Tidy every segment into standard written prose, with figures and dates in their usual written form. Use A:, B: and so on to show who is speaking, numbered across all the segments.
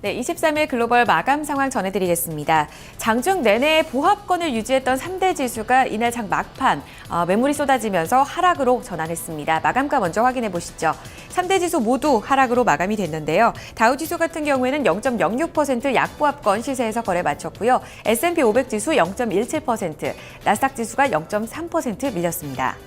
A: 네, 23일 글로벌 마감 상황 전해드리겠습니다. 장중 내내 보합권을 유지했던 3대 지수가 이날 장 막판 매물이 쏟아지면서 하락으로 전환했습니다. 마감가 먼저 확인해 보시죠. 3대 지수 모두 하락으로 마감이 됐는데요. 다우지수 같은 경우에는 0.06% 약보합권 시세에서 거래 마쳤고요. S&P 500 지수 0.17%, 나스닥 지수가 0.3% 밀렸습니다.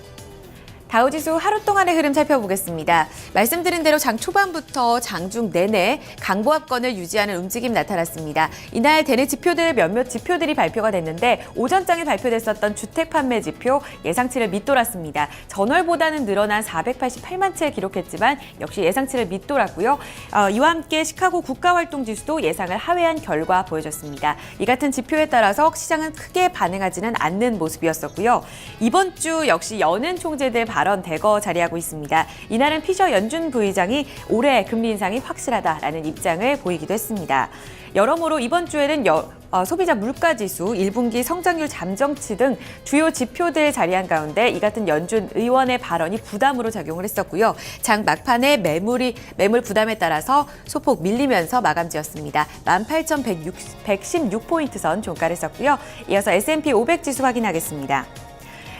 A: 다우지수 하루 동안의 흐름 살펴보겠습니다. 말씀드린 대로 장 초반부터 장중 내내 강보합권을 유지하는 움직임 나타났습니다. 이날 대내 지표들 몇몇 지표들이 발표가 됐는데 오전장에 발표됐었던 주택 판매 지표 예상치를 밑돌았습니다. 전월보다는 늘어난 488만 채 기록했지만 역시 예상치를 밑돌았고요. 이와 함께 시카고 국가활동지수도 예상을 하회한 결과 보여졌습니다. 이 같은 지표에 따라서 시장은 크게 반응하지는 않는 모습이었었고요. 이번 주 역시 여는 총재들 발언 대거 자리하고 있습니다. 이날은 피셔 연준 부의장이 올해 금리 인상이 확실하다라는 입장을 보이기도 했습니다. 여러모로 이번 주에는 소비자 물가지수, 1분기 성장률 잠정치 등 주요 지표들 자리한 가운데 이 같은 연준 의원의 발언이 부담으로 작용을 했었고요. 장 막판에 매물 부담에 따라서 소폭 밀리면서 마감지었습니다. 18,116포인트 선 종가를 썼고요. 이어서 S&P 500 지수 확인하겠습니다.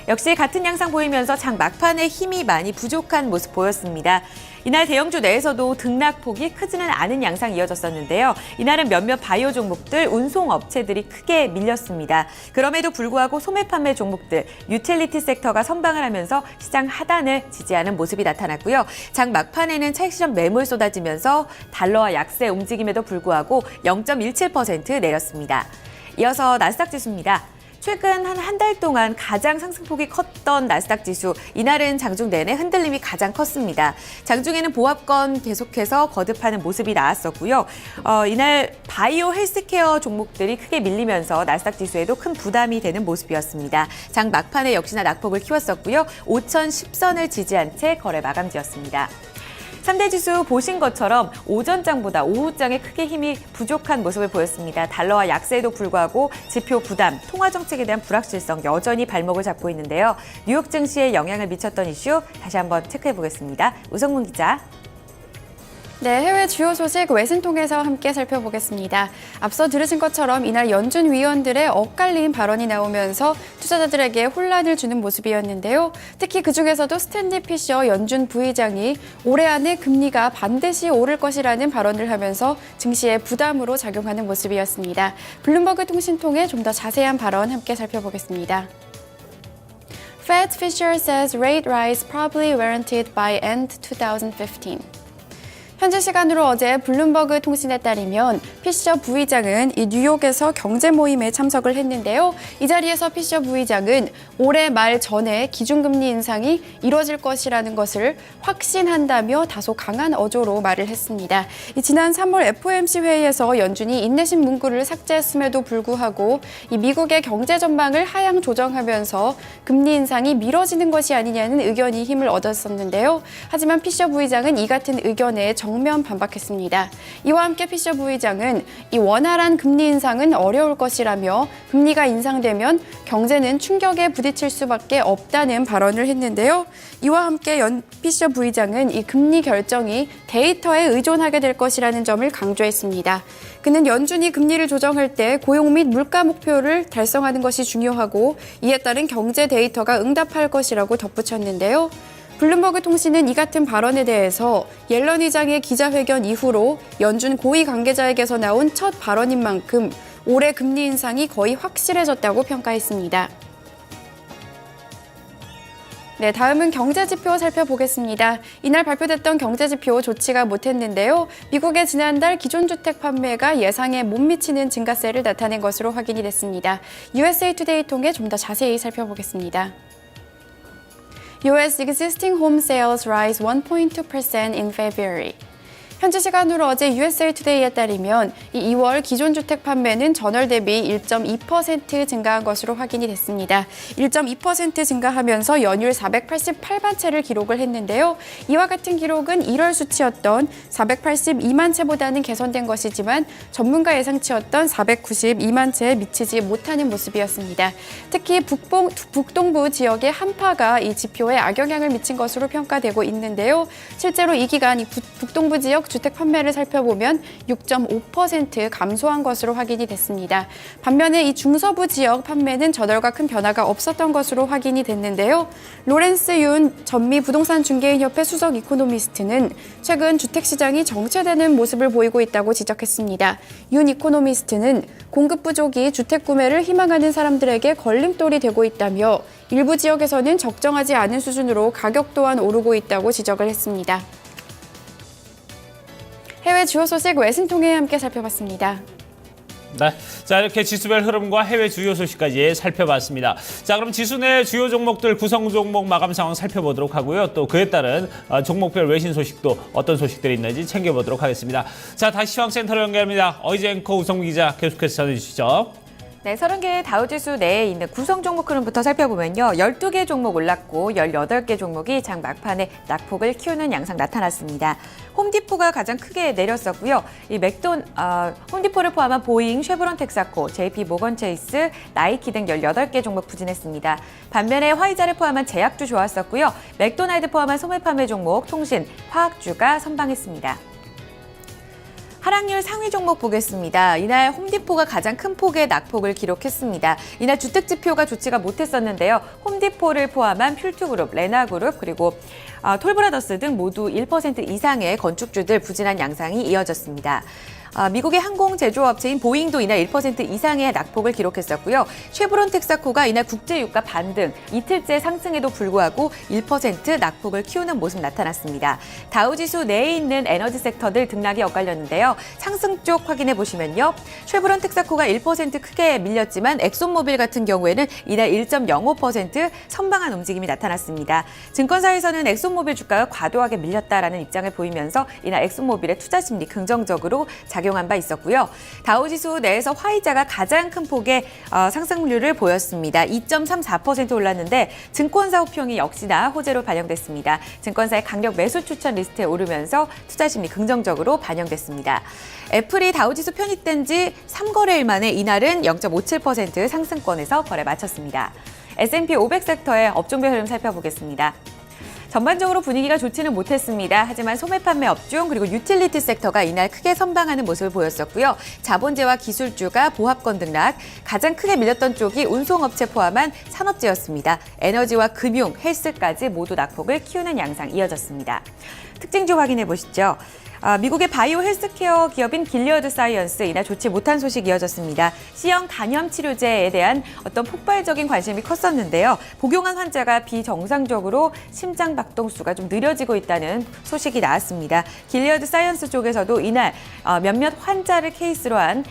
A: 역시 같은 양상 보이면서 장 막판에 힘이 많이 부족한 모습 보였습니다. 이날 대형주 내에서도 등락폭이 크지는 않은 양상이 이어졌었는데요. 이날은 몇몇 바이오 종목들, 운송업체들이 크게 밀렸습니다. 그럼에도 불구하고 소매 판매 종목들, 유틸리티 섹터가 선방을 하면서 시장 하단을 지지하는 모습이 나타났고요. 장 막판에는 차익 실현 매물 쏟아지면서 달러와 약세 움직임에도 불구하고 0.17% 내렸습니다. 이어서 나스닥 지수입니다. 최근 한 달 동안 가장 상승폭이 컸던 나스닥 지수, 이날은 장중 내내 흔들림이 가장 컸습니다. 장중에는 보합권 계속해서 거듭하는 모습이 나왔었고요. 이날 바이오 헬스케어 종목들이 크게 밀리면서 나스닥 지수에도 큰 부담이 되는 모습이었습니다. 장 막판에 역시나 낙폭을 키웠었고요. 5,010선을 지지한 채 거래 마감지었습니다. 3대 지수 보신 것처럼 오전장보다 오후장에 크게 힘이 부족한 모습을 보였습니다. 달러와 약세에도 불구하고 지표 부담, 통화 정책에 대한 불확실성 여전히 발목을 잡고 있는데요. 뉴욕 증시에 영향을 미쳤던 이슈 다시 한번 체크해 보겠습니다. 우성문 기자.
B: 네, 해외 주요 소식 외신 통해서 함께 살펴보겠습니다. 앞서 들으신 것처럼 이날 연준 위원들의 엇갈린 발언이 나오면서 투자자들에게 혼란을 주는 모습이었는데요. 특히 그중에서도 스탠리 피셔 연준 부의장이 올해 안에 금리가 반드시 오를 것이라는 발언을 하면서 증시에 부담으로 작용하는 모습이었습니다. 블룸버그 통신 통해 좀 더 자세한 발언 함께 살펴보겠습니다. Fed Fisher says rate rise probably warranted by end 2015. 현지 시간으로 어제 블룸버그 통신에 따르면 피셔 부의장은 이 뉴욕에서 경제 모임에 참석을 했는데요. 이 자리에서 피셔 부의장은 올해 말 전에 기준금리 인상이 이뤄질 것이라는 것을 확신한다며 다소 강한 어조로 말을 했습니다. 지난 3월 FOMC 회의에서 연준이 인내심 문구를 삭제했음에도 불구하고 이 미국의 경제 전망을 하향 조정하면서 금리 인상이 미뤄지는 것이 아니냐는 의견이 힘을 얻었었는데요. 하지만 피셔 부의장은 이 같은 의견에 정면 반박했습니다. 이와 함께 피셔 부의장은 이 원활한 금리 인상은 어려울 것이라며 금리가 인상되면 경제는 충격에 부딪힐 수밖에 없다는 발언을 했는데요. 이와 함께 피셔 부의장은 이 금리 결정이 데이터에 의존하게 될 것이라는 점을 강조했습니다. 그는 연준이 금리를 조정할 때 고용 및 물가 목표를 달성하는 것이 중요하고 이에 따른 경제 데이터가 응답할 것이라고 덧붙였는데요. 블룸버그 통신은 이 같은 발언에 대해서 옐런 의장의 기자회견 이후로 연준 고위 관계자에게서 나온 첫 발언인 만큼 올해 금리 인상이 거의 확실해졌다고 평가했습니다. 네, 다음은 경제지표 살펴보겠습니다. 이날 발표됐던 경제지표 좋지가 못했는데요. 미국의 지난달 기존주택 판매가 예상에 못 미치는 증가세를 나타낸 것으로 확인이 됐습니다. USA 투데이 통해 좀 더 자세히 살펴보겠습니다. US existing home sales rise 1.2% in February. 현지 시간으로 어제 USA 투데이에 따르면 이 2월 기존 주택 판매는 전월 대비 1.2% 증가한 것으로 확인이 됐습니다. 1.2% 증가하면서 연율 488만 채를 기록을 했는데요. 이와 같은 기록은 1월 수치였던 482만 채보다는 개선된 것이지만 전문가 예상치였던 492만 채에 미치지 못하는 모습이었습니다. 특히 북동부 지역의 한파가 이 지표에 악영향을 미친 것으로 평가되고 있는데요. 실제로 이 기간 북동부 지역 지역 주택 판매를 살펴보면 6.5% 감소한 것으로 확인이 됐습니다. 반면에 이 중서부 지역 판매는 저달과 큰 변화가 없었던 것으로 확인이 됐는데요. 로렌스 윤 전미 부동산 중개인협회 수석 이코노미스트는 최근 주택시장이 정체되는 모습을 보이고 있다고 지적했습니다. 윤 이코노미스트는 공급 부족이 주택 구매를 희망하는 사람들에게 걸림돌이 되고 있다며 일부 지역에서는 적정하지 않은 수준으로 가격 또한 오르고 있다고 지적을 했습니다. 해외 주요 소식 외신 통해 함께 살펴봤습니다.
C: 네, 자 이렇게 지수별 흐름과 해외 주요 소식까지 살펴봤습니다. 자 그럼 지수 내 주요 종목들 구성 종목 마감 상황 살펴보도록 하고요. 또 그에 따른 종목별 외신 소식도 어떤 소식들이 있는지 챙겨보도록 하겠습니다. 자 다시 시황센터로 연결합니다. 어이즈 앵커 우성무 기자 계속해서 전해주시죠.
A: 네, 30개의 다우지수 내에 있는 구성 종목 흐름부터 살펴보면요. 12개 종목 올랐고 18개 종목이 장 막판에 낙폭을 키우는 양상 나타났습니다. 홈디포가 가장 크게 내렸었고요. 이 홈디포를 포함한 보잉, 쉐브론 텍사코, JP 모건 체이스, 나이키 등 18개 종목 부진했습니다. 반면에 화이자를 포함한 제약주 좋았었고요. 맥도날드 포함한 소매 판매 종목, 통신, 화학주가 선방했습니다. 하락률 상위 종목 보겠습니다. 이날 홈디포가 가장 큰 폭의 낙폭을 기록했습니다. 이날 주택 지표가 좋지가 못했었는데요. 홈디포를 포함한 퓰투그룹, 레나그룹, 그리고 톨브라더스 등 모두 1% 이상의 건축주들 부진한 양상이 이어졌습니다. 미국의 항공 제조업체인 보잉도 이날 1% 이상의 낙폭을 기록했었고요. 쉐브론 텍사코가 이날 국제 유가 반등, 이틀째 상승에도 불구하고 1% 낙폭을 키우는 모습 나타났습니다. 다우지수 내에 있는 에너지 섹터들 등락이 엇갈렸는데요. 상승 쪽 확인해 보시면요. 쉐브론 텍사코가 1% 크게 밀렸지만 엑손모빌 같은 경우에는 이날 1.05% 선방한 움직임이 나타났습니다. 증권사에서는 엑손모빌 주가가 과도하게 밀렸다라는 입장을 보이면서 이날 엑손모빌의 투자 심리 긍정적으로 작용한 바 있었고요. 다우지수 내에서 화이자가 가장 큰 폭의 상승률을 보였습니다. 2.34% 올랐는데 증권사 호평이 역시나 호재로 반영됐습니다. 증권사의 강력 매수 추천 리스트에 오르면서 투자 심리 긍정적으로 반영됐습니다. 애플이 다우지수 편입된 지 3거래일 만에 이날은 0.57% 상승권에서 거래 마쳤습니다. S&P 500 섹터의 업종별 흐름 살펴보겠습니다. 전반적으로 분위기가 좋지는 못했습니다. 하지만 소매 판매 업종 그리고 유틸리티 섹터가 이날 크게 선방하는 모습을 보였었고요. 자본재와 기술주가 보합권 등락, 가장 크게 밀렸던 쪽이 운송업체 포함한 산업재였습니다. 에너지와 금융, 헬스까지 모두 낙폭을 키우는 양상 이어졌습니다. 특징주 확인해 보시죠. 미국의 바이오 헬스케어 기업인 길리어드 사이언스 이날 좋지 못한 소식이 이어졌습니다. C형 간염 치료제에 대한 어떤 폭발적인 관심이 컸었는데요. 복용한 환자가 비정상적으로 심장 박동수가 좀 느려지고 있다는 소식이 나왔습니다. 길리어드 사이언스 쪽에서도 이날 몇몇 환자를 케이스로 한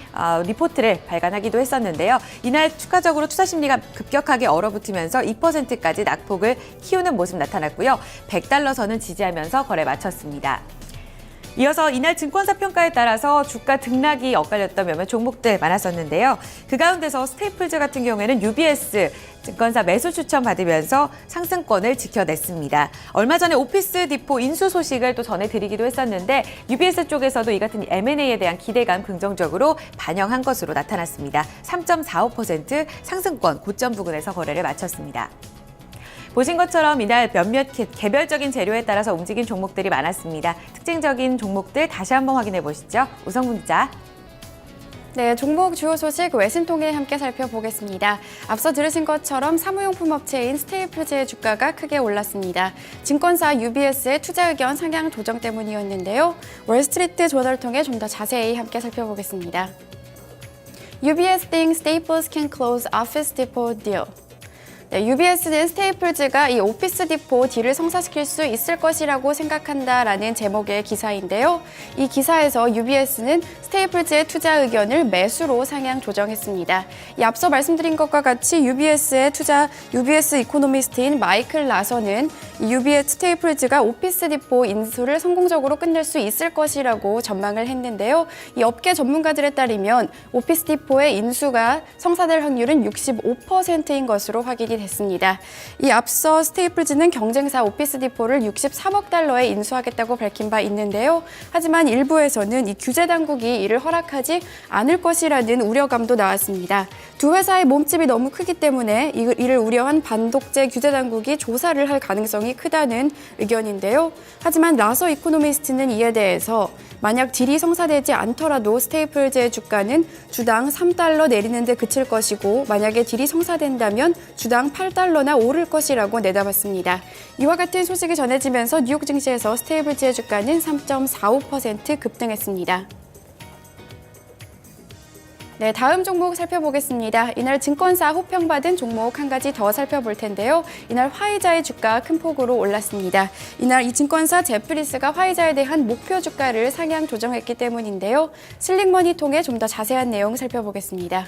A: 리포트를 발간하기도 했었는데요. 이날 추가적으로 투자 심리가 급격하게 얼어붙으면서 2%까지 낙폭을 키우는 모습 나타났고요. 100달러 선은 지지하면서 거래 마쳤습니다. 이어서 이날 증권사 평가에 따라서 주가 등락이 엇갈렸던 몇몇 종목들 많았었는데요. 그 가운데서 스테이플즈 같은 경우에는 UBS 증권사 매수 추천 받으면서 상승권을 지켜냈습니다. 얼마 전에 오피스 디포 인수 소식을 또 전해드리기도 했었는데 UBS 쪽에서도 이 같은 M&A에 대한 기대감 긍정적으로 반영한 것으로 나타났습니다. 3.45% 상승권 고점 부근에서 거래를 마쳤습니다. 보신 것처럼 이날 몇몇 개별적인 재료에 따라서 움직인 종목들이 많았습니다. 특징적인 종목들 다시 한번 확인해 보시죠. 우성문 기자.
B: 네, 종목 주요 소식 외신 통해 함께 살펴보겠습니다. 앞서 들으신 것처럼 사무용품 업체인 스테이플즈의 주가가 크게 올랐습니다. 증권사 UBS의 투자 의견 상향 조정 때문이었는데요. 월스트리트 조사를 통해 좀 더 자세히 함께 살펴보겠습니다. UBS thinks Staples can close Office Depot deal. 네, UBS는 스테이플즈가 이 오피스 디포 딜을 성사시킬 수 있을 것이라고 생각한다라는 제목의 기사인데요. 이 기사에서 UBS는 스테이플즈의 투자 의견을 매수로 상향 조정했습니다. 이 앞서 말씀드린 것과 같이 UBS 이코노미스트인 마이클 라선은 이 UBS 스테이플즈가 오피스 디포 인수를 성공적으로 끝낼 수 있을 것이라고 전망을 했는데요. 이 업계 전문가들에 따르면 오피스 디포의 인수가 성사될 확률은 65%인 것으로 확인이 시작이 됐습니다. 이 앞서 스테이플즈는 경쟁사 오피스 디포를 63억 달러에 인수하겠다고 밝힌 바 있는데요. 하지만 일부에서는 이 규제 당국이 이를 허락하지 않을 것이라는 우려감도 나왔습니다. 두 회사의 몸집이 너무 크기 때문에 이를 우려한 반독재 규제 당국이 조사를 할 가능성이 크다는 의견인데요. 하지만 라서 이코노미스트는 이에 대해서 만약 딜이 성사되지 않더라도 스테이플즈의 주가는 주당 3달러 내리는 데 그칠 것이고 만약에 딜이 성사된다면 주당 8달러나 오를 것이라고 내다봤습니다. 이와 같은 소식이 전해지면서 뉴욕 증시에서 스테이플즈의 주가는 3.45% 급등했습니다. 네, 다음 종목 살펴보겠습니다. 이날 증권사 호평받은 종목 한 가지 더 살펴볼 텐데요. 이날 화이자의 주가 큰 폭으로 올랐습니다. 이날 이 증권사 제프리스가 화이자에 대한 목표 주가를 상향 조정했기 때문인데요. 슬릭머니 통해 좀 더 자세한 내용 살펴보겠습니다.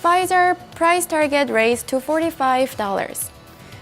B: Pfizer price target raised to $45.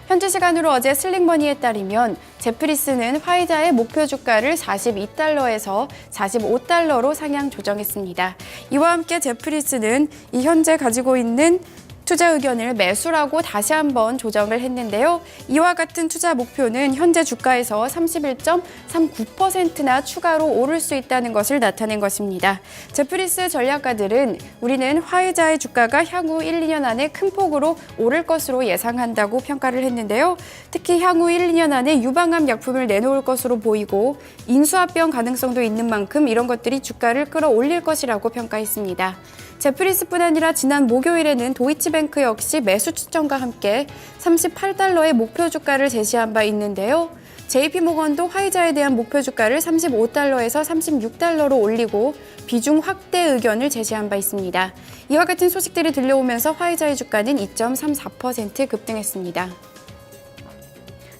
B: 현지 시간으로 어제 슬릭머니에 따르면 제프리스는 화이자의 목표 주가를 42달러에서 45달러로 상향 조정했습니다. 이와 함께 제프리스는 이 현재 가지고 있는 투자 의견을 매수라고 다시 한번 조정을 했는데요. 이와 같은 투자 목표는 현재 주가에서 31.39%나 추가로 오를 수 있다는 것을 나타낸 것입니다. 제프리스 전략가들은 우리는 화이자의 주가가 향후 1, 2년 안에 큰 폭으로 오를 것으로 예상한다고 평가를 했는데요. 특히 향후 1, 2년 안에 유방암 약품을 내놓을 것으로 보이고 인수합병 가능성도 있는 만큼 이런 것들이 주가를 끌어올릴 것이라고 평가했습니다. 제프리스뿐 아니라 지난 목요일에는 도이치뱅크 역시 매수 추천과 함께 38달러의 목표 주가를 제시한 바 있는데요. JP모건도 화이자에 대한 목표 주가를 35달러에서 36달러로 올리고 비중 확대 의견을 제시한 바 있습니다. 이와 같은 소식들이 들려오면서 화이자의 주가는 2.34% 급등했습니다.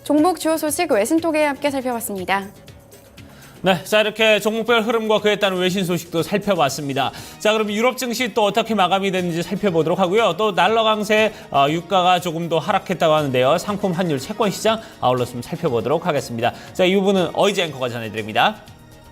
B: 종목 주요 소식 외신톡에 함께 살펴봤습니다.
C: 네, 자 이렇게 종목별 흐름과 그에 따른 외신 소식도 살펴봤습니다. 자 그럼 유럽 증시 또 어떻게 마감이 됐는지 살펴보도록 하고요. 또 달러 강세, 유가가 조금 더 하락했다고 하는데요. 상품 환율, 채권 시장 아울러 좀 살펴보도록 하겠습니다. 자 이 부분은 어이지 앵커가 전해드립니다.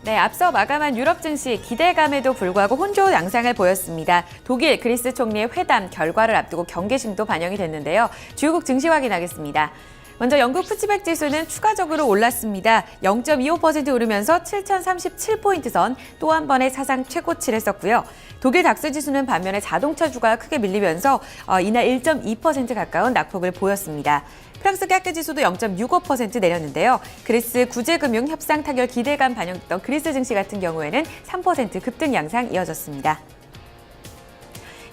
A: 네, 앞서 마감한 유럽 증시 기대감에도 불구하고 혼조 양상을 보였습니다. 독일, 그리스 총리의 회담 결과를 앞두고 경계심도 반영이 됐는데요. 주요국 증시 확인하겠습니다. 먼저 영국 푸치백 지수는 추가적으로 올랐습니다. 0.25% 오르면서 7,037포인트 선 또 한 번의 사상 최고치를 썼고요. 독일 닥스 지수는 반면에 자동차주가 크게 밀리면서 이날 1.2% 가까운 낙폭을 보였습니다. 프랑스 까크 지수도 0.65% 내렸는데요. 그리스 구제금융 협상 타결 기대감 반영됐던 그리스 증시 같은 경우에는 3% 급등 양상 이어졌습니다.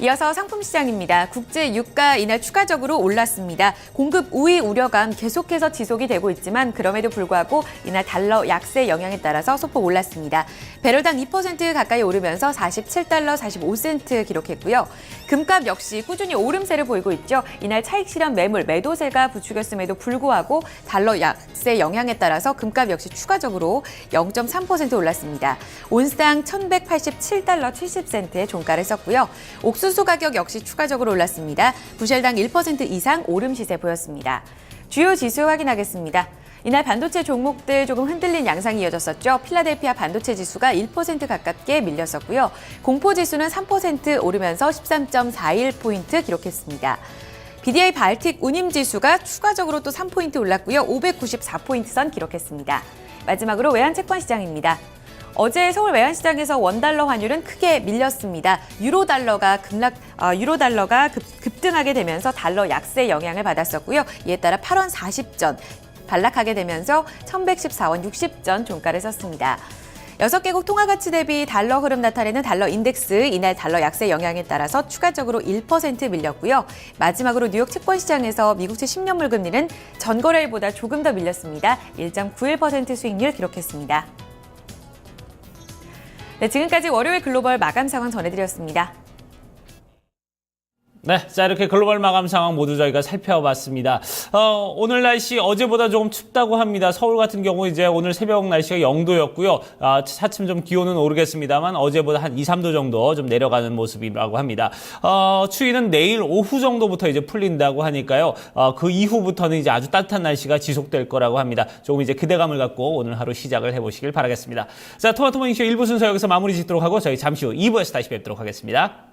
A: 이어서 상품 시장입니다. 국제 유가 이날 추가적으로 올랐습니다. 공급 우위 우려감 계속해서 지속이 되고 있지만 그럼에도 불구하고 이날 달러 약세 영향에 따라서 소폭 올랐습니다. 배럴당 2% 가까이 오르면서 47달러 45센트 기록했고요. 금값 역시 꾸준히 오름세를 보이고 있죠. 이날 차익 실현 매물 매도세가 부추겼음에도 불구하고 달러 약세 영향에 따라서 금값 역시 추가적으로 0.3% 올랐습니다. 온스당 1,187달러 70센트의 종가를 썼고요. 옥수수 가격 역시 추가적으로 올랐습니다. 부셜당 1% 이상 오름 시세 보였습니다. 주요 지수 확인하겠습니다. 이날 반도체 종목들 조금 흔들린 양상이 이어졌었죠. 필라델피아 반도체 지수가 1% 가깝게 밀렸었고요. 공포지수는 3% 오르면서 13.41포인트 기록했습니다. BDI 발틱 운임지수가 추가적으로 또 3포인트 올랐고요. 594포인트 선 기록했습니다. 마지막으로 외환채권 시장입니다. 어제 서울 외환시장에서 원달러 환율은 크게 밀렸습니다. 유로달러가 급등하게 되면서 달러 약세 영향을 받았었고요. 이에 따라 8원 40전 반락하게 되면서 1,114원 60전 종가를 썼습니다. 6개국 통화가치 대비 달러 흐름 나타내는 달러 인덱스, 이날 달러 약세 영향에 따라서 추가적으로 1% 밀렸고요. 마지막으로 뉴욕 채권시장에서 미국채 10년물 금리는 전거래일보다 조금 더 밀렸습니다. 1.91% 수익률 기록했습니다. 네, 지금까지 월요일 글로벌 마감 상황 전해드렸습니다.
C: 네, 자 이렇게 글로벌 마감 상황 모두 저희가 살펴봤습니다. 오늘 날씨 어제보다 조금 춥다고 합니다. 서울 같은 경우 이제 오늘 새벽 날씨가 0도였고요. 차츰 좀 기온은 오르겠습니다만 어제보다 한 2, 3도 정도 좀 내려가는 모습이라고 합니다. 추위는 내일 오후 정도부터 이제 풀린다고 하니까요. 그 이후부터는 이제 아주 따뜻한 날씨가 지속될 거라고 합니다. 조금 이제 기대감을 갖고 오늘 하루 시작을 해보시길 바라겠습니다. 자, 토마토 모닝쇼 1부 순서 여기서 마무리 짓도록 하고 저희 잠시 후 2부에서 다시 뵙도록 하겠습니다.